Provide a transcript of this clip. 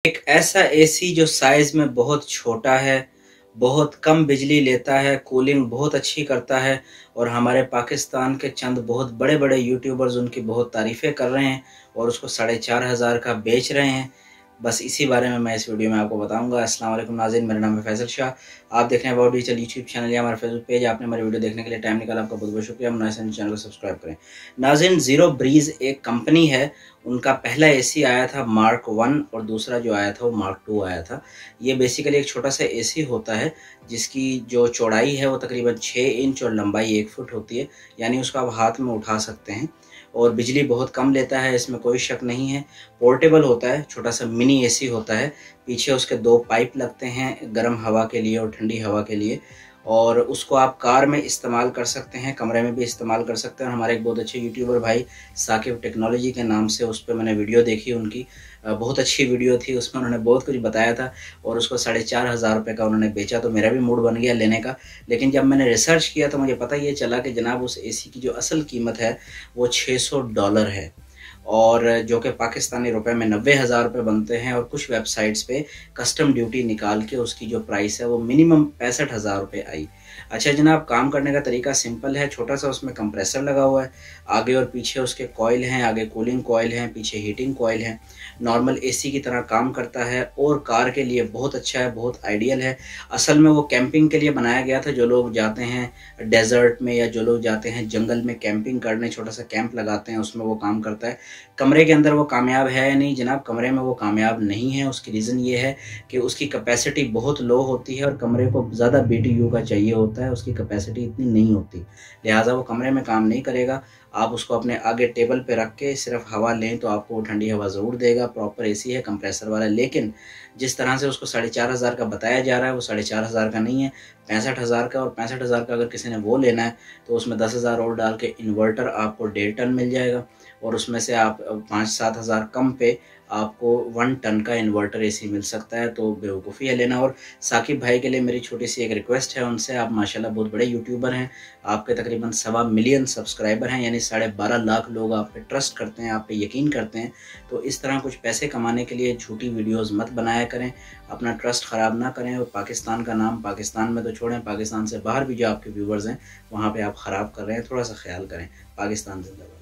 एक ऐसा एसी जो साइज़ में बहुत छोटा है, बहुत कम बिजली लेता है, कूलिंग बहुत अच्छी करता है और हमारे पाकिस्तान के चंद बहुत बड़े-बड़े यूट्यूबर्स उनकी बहुत तारीफ़ें कर रहे हैं और उसको 4,500 का बेच रहे हैं। बस इसी बारे में मैं इस वीडियो में आपको बताऊँगा। अस्सलाम वालेकुम नाज़रीन, मेरा नाम है फैसल शाह। आप देख रहे हैं अबाउट डिजिटल यूट्यूब चैनल या हमारा फेसबुक पेज। आपने हमारी वीडियो देखने के लिए टाइम निकाला, आपका बहुत-बहुत शुक्रिया। हमारे चैनल को सब्सक्राइब करें। नाज़रीन, ज़ीरो ब्रीज़ एक कंपनी है, उनका पहला एसी आया था मार्क 1 और दूसरा जो आया था वो मार्क 2 आया था। ये बेसिकली एक छोटा-सा एसी होता है जिसकी जो चौड़ाई है वो तकरीबन 6 इंच और लंबाई 1 फुट होती है, यानी उसको आप हाथ में उठा सकते हैं और बिजली बहुत कम लेता है, इसमें कोई शक नहीं है। पोर्टेबल होता है, छोटा-सा मिनी एसी होता है। पीछे उसके 2 पाइप लगते हैं गर्म हवा के लिए और ठंडी हवा के लिए और उसको आप कार में इस्तेमाल कर सकते हैं, कमरे में भी इस्तेमाल कर सकते हैं। और हमारे एक बहुत अच्छे यूट्यूबर भाई साकिब टेक्नोलॉजी के नाम से उस पे मैंने वीडियो देखी उनकी, बहुत अच्छी वीडियो थी, उसमें उन्होंने बहुत कुछ बताया था और उसको 4,500 रुपये का उन्होंने बेचा, तो मेरा भी मूड बन गया लेने का। लेकिन जब मैंने रिसर्च किया तो मुझे पता ये चला कि जनाब उस एसी की जो असल कीमत है वो $600 है और जो कि पाकिस्तानी रुपए में 90,000 रुपये बनते हैं और कुछ वेबसाइट्स पे कस्टम ड्यूटी निकाल के उसकी जो प्राइस है वो मिनिमम 65,000 रुपये आई। अच्छा जनाब, काम करने का तरीका सिंपल है। छोटा सा उसमें कंप्रेसर लगा हुआ है, आगे और पीछे उसके कॉइल हैं, आगे कूलिंग कॉइल हैं, पीछे हीटिंग कॉइल हैं। नॉर्मल एसी की तरह काम करता है और कार के लिए बहुत अच्छा है, बहुत आइडियल है। असल में वो कैंपिंग के लिए बनाया गया था। जो लोग जाते हैं डेजर्ट में या जो लोग जाते हैं जंगल में कैंपिंग करने, छोटा सा कैंप लगाते हैं, उसमें वो काम करता है। कमरे के अंदर वो कामयाब है या नहीं जनाब? कमरे में वो कामयाब नहीं है। उसकी रीज़न ये है कि उसकी कैपेसिटी बहुत लो होती है और कमरे को ज़्यादा बीटीयू का चाहिए होता है, उसकी कैपेसिटी इतनी नहीं होती, लिहाजा वो कमरे में काम नहीं करेगा। आप उसको अपने आगे टेबल पे रख के सिर्फ हवा लें तो आपको वो ठंडी हवा ज़रूर देगा। प्रॉपर एसी है, कंप्रेसर वाला। लेकिन जिस तरह से उसको 4,500 का बताया जा रहा है वो 4,500 का नहीं है, 65,000 का। और 65,000 का अगर किसी ने वो लेना है तो उसमें 10,000 और डाल के इन्वर्टर आपको 1.5 टन मिल जाएगा और उसमें से आप 5-7 हज़ार कम पे आपको 1 टन का इन्वर्टर एसी मिल सकता है। तो बेवकूफ़ी है लेना। और साकिब भाई के लिए मेरी छोटी सी एक रिक्वेस्ट है उनसे, आप माशाल्लाह बहुत बड़े यूट्यूबर हैं, आपके तकरीबन 1.25 मिलियन सब्सक्राइबर हैं, यानी 12.5 लाख लोग आप पे ट्रस्ट करते हैं, आप पे यकीन करते हैं। तो इस तरह कुछ पैसे कमाने के लिए झूठी वीडियोज़ मत बनाया करें, अपना ट्रस्ट ख़राब ना करें और पाकिस्तान का नाम पाकिस्तान में तो छोड़ें, पाकिस्तान से बाहर भी जो आपके व्यूवर्स हैं वहाँ पर आप ख़राब कर रहे हैं। थोड़ा सा ख्याल करें। पाकिस्तान जिंदाबाद।